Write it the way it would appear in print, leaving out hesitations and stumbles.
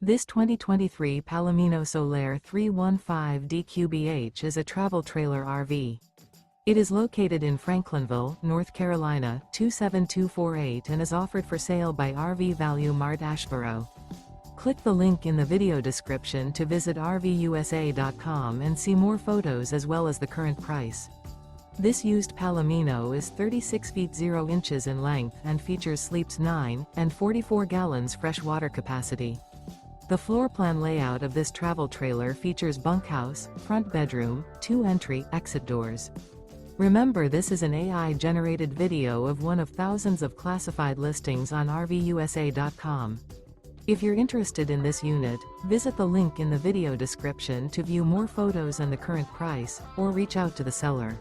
This 2023 Palomino Solaire 315 DQBH is a travel trailer RV. It is located in Franklinville, North Carolina, 27248 and is offered for sale by RV Value Mart Asheboro. Click the link in the video description to visit RVUSA.com and see more photos as well as the current price. This used Palomino is 36 feet 0 inches in length and features sleeps 9 and 44 gallons fresh water capacity. The floor plan layout of this travel trailer features bunkhouse, front bedroom, 2 entry/exit doors. Remember, this is an AI-generated video of one of thousands of classified listings on RVUSA.com. If you're interested in this unit, visit the link in the video description to view more photos and the current price, or reach out to the seller.